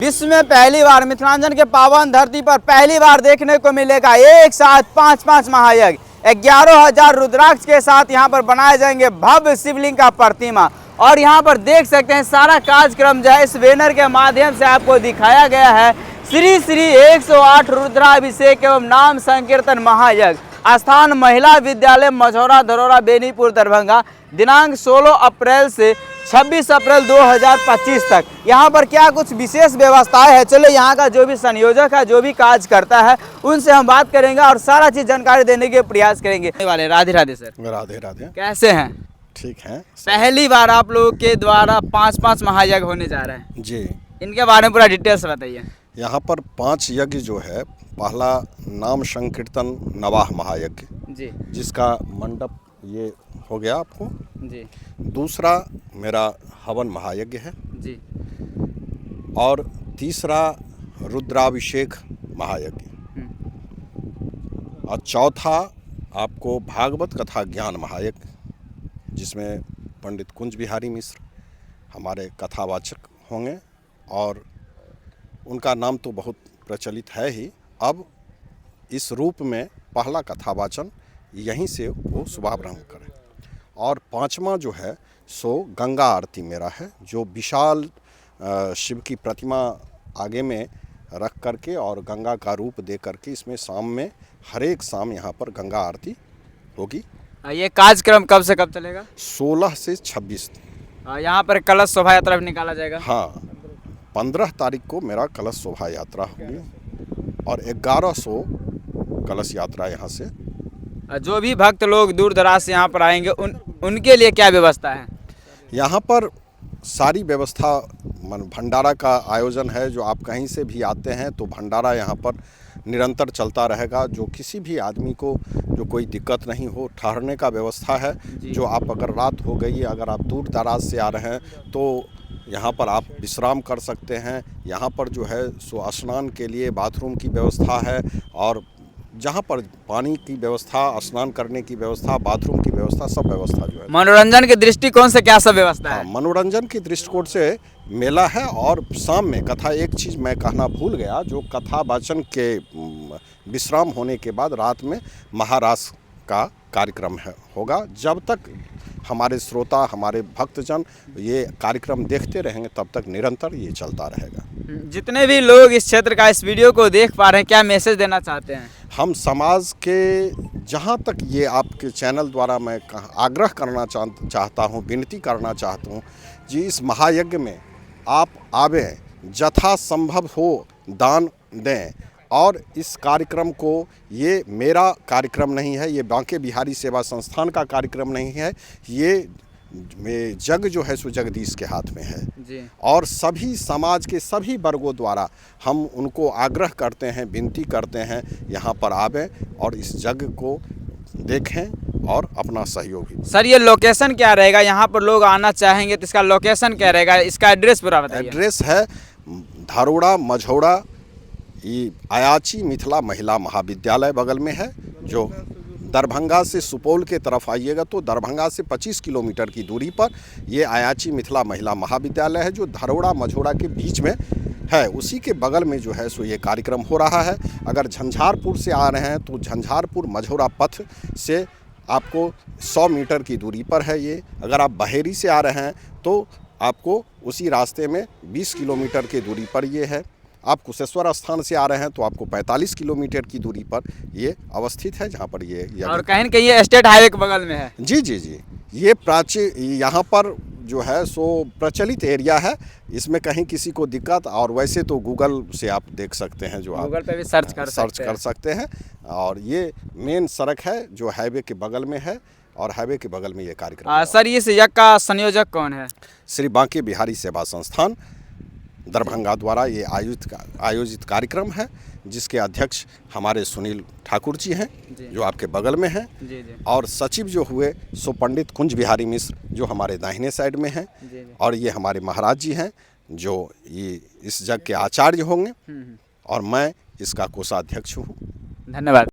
विश्व में पहली बार मिथिलांचल के पावन धरती पर पहली बार देखने को मिलेगा एक साथ 5 महायज्ञ। 11,000 रुद्राक्ष के साथ यहाँ पर बनाए जाएंगे भव्य शिवलिंग का प्रतिमा। और यहाँ पर देख सकते हैं सारा कार्यक्रम जो है इस बैनर के माध्यम से आपको दिखाया गया है। श्री श्री 108 रुद्राभिषेक एवं नाम संकीर्तन महायज्ञ, स्थान महिला विद्यालय मझौरा धरोरा बेनीपुर दरभंगा, दिनांक 16 अप्रैल से 26 अप्रैल 2025 तक। यहाँ पर क्या कुछ विशेष व्यवस्थाएं है, चलो यहाँ का जो भी संयोजक है, जो भी कार्य करता है, उनसे हम बात करेंगे और सारा चीज जानकारी देने के प्रयास करेंगे। वाले राधे राधे सर। राधे राधे। कैसे हैं? ठीक है। पहली बार आप लोगों के द्वारा 5 महायज्ञ होने जा रहे हैं जी, इनके बारे में पूरा डिटेल्स बताइए। यहाँ पर 5 यज्ञ जो है, पहला नाम संकीर्तन नवाह महायज्ञ जी, जिसका मंडप ये हो गया आपको जी, दूसरा मेरा हवन महायज्ञ है जी, और तीसरा रुद्राभिषेक महायज्ञ और चौथा आपको भागवत कथा ज्ञान महायज्ञ, जिसमें पंडित कुंज बिहारी मिश्र हमारे कथावाचक होंगे और उनका नाम तो बहुत प्रचलित है ही। अब इस रूप में पहला कथावाचन यहीं से वो शुभारंभ करें। और 5वां जो है सो गंगा आरती मेरा है, जो विशाल शिव की प्रतिमा आगे में रख करके और गंगा का रूप दे करके इसमें शाम में हर एक शाम यहाँ पर गंगा आरती होगी। ये कार्यक्रम कब से कब चलेगा? 16 से 26। यहाँ पर कलश शोभा यात्रा भी निकाला जाएगा। हाँ, 15 तारीख को मेरा कलश शोभा यात्रा होगी और 1100 कलश यात्रा यहाँ से। जो भी भक्त लोग दूर दराज से यहाँ पर आएंगे उनके लिए क्या व्यवस्था है? यहाँ पर सारी व्यवस्था, भंडारा का आयोजन है। जो आप कहीं से भी आते हैं तो भंडारा यहाँ पर निरंतर चलता रहेगा। जो किसी भी आदमी को जो कोई दिक्कत नहीं हो, ठहरने का व्यवस्था है। जो आप अगर रात हो गई, अगर आप दूर दराज से आ रहे हैं तो यहाँ पर आप विश्राम कर सकते हैं। यहाँ पर जो है सो स्नान के लिए बाथरूम की व्यवस्था है और जहाँ पर पानी की व्यवस्था, स्नान करने की व्यवस्था, बाथरूम की व्यवस्था, सब व्यवस्था जो है। मनोरंजन के दृष्टिकोण से क्या सब व्यवस्था है? मनोरंजन के दृष्टिकोण से मेला है और शाम में कथा। एक चीज़ मैं कहना भूल गया, जो कथा वाचन के विश्राम होने के बाद रात में महारास का कार्यक्रम होगा। जब तक हमारे श्रोता, हमारे भक्तजन ये कार्यक्रम देखते रहेंगे तब तक निरंतर ये चलता रहेगा। जितने भी लोग इस क्षेत्र का इस वीडियो को देख पा रहे हैं, क्या मैसेज देना चाहते हैं? हम समाज के, जहाँ तक ये आपके चैनल द्वारा मैं आग्रह करना चाहता हूँ, विनती करना चाहता हूँ जी, इस महायज्ञ में आप आवें, यथासंभव हो दान दें। और इस कार्यक्रम को, ये मेरा कार्यक्रम नहीं है, ये बांके बिहारी सेवा संस्थान का कार्यक्रम नहीं है, ये जग जो है सो जगदीश के हाथ में है जी। और सभी समाज के सभी वर्गों द्वारा हम उनको आग्रह करते हैं, विनती करते हैं, यहाँ पर आवें और इस जग को देखें और अपना सहयोग। सर, ये लोकेशन क्या रहेगा? यहाँ पर लोग आना चाहेंगे तो इसका लोकेशन क्या रहेगा? इसका एड्रेस पूरा बताइए। एड्रेस है धरोड़ा मझौरा, ये अयाची मिथिला महिला महाविद्यालय बगल में है। जो दरभंगा से सुपौल के तरफ आइएगा तो दरभंगा से 25 किलोमीटर की दूरी पर ये अयाची मिथिला महिला महाविद्यालय है, जो धरोड़ा मझौरा के बीच में है। उसी के बगल में जो है सो ये कार्यक्रम हो रहा है। अगर झंझारपुर से आ रहे हैं तो झंझारपुर मझौरा पथ से आपको 100 मीटर की दूरी पर है ये। अगर आप बहेरी से आ रहे हैं तो आपको उसी रास्ते में 20 किलोमीटर की दूरी पर ये है। आप कुशेश्वर स्थान से आ रहे हैं तो आपको 45 किलोमीटर की दूरी पर ये अवस्थित है, जहाँ पर ये और कहीं न कहीं ये स्टेट हाईवे के बगल में है। जी जी जी, ये यहाँ पर जो है सो प्रचलित एरिया है। इसमें कहीं किसी को दिक्कत, और वैसे तो गूगल से आप देख सकते हैं, जो गूगल पे भी सर्च कर सकते हैं। और ये मेन सड़क है जो हाईवे के बगल में है और हाईवे के बगल में ये कार्यक्रम। सर, इस यज्ञ का संयोजक कौन है? श्री बांके बिहारी सेवा संस्थान दरभंगा द्वारा ये आयोजित कार्यक्रम है, जिसके अध्यक्ष हमारे सुनील ठाकुर जी हैं, जो आपके बगल में हैं। और सचिव जो हुए सो पंडित कुंज बिहारी मिश्र, जो हमारे दाहिने साइड में हैं। और ये हमारे महाराज जी हैं, जो ये इस जग के आचार्य होंगे और मैं इसका कोषाध्यक्ष हूँ। धन्यवाद।